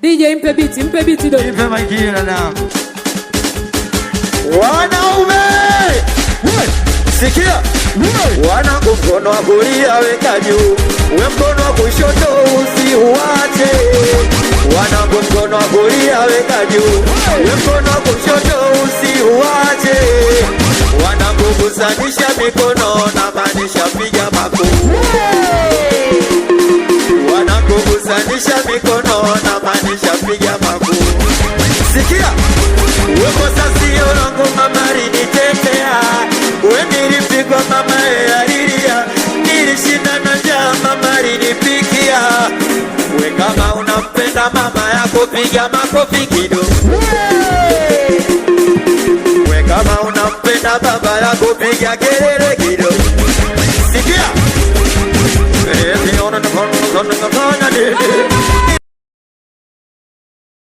DJ mpe biti do. Mpe maikira na. Wanaume! Sikia! Wana mkono wa kulia weka juu, we mkono wa kushoto usiuache. Wana mkono wa kulia weka juu, we mkono wa kushoto usiuache. Wana kukusanisha mikono na maanisha piga makofi. Wana kukusanisha mikono na maanisha piga makofi. Sikia! Weko sasio langu mama rinitetea, we nilipigwa mama alilia, nilishinda na njaa mama rinipikia. We kama unampenda mama yako piga makofi kidogo. We kama unampenda baba yako piga kelele kidogo.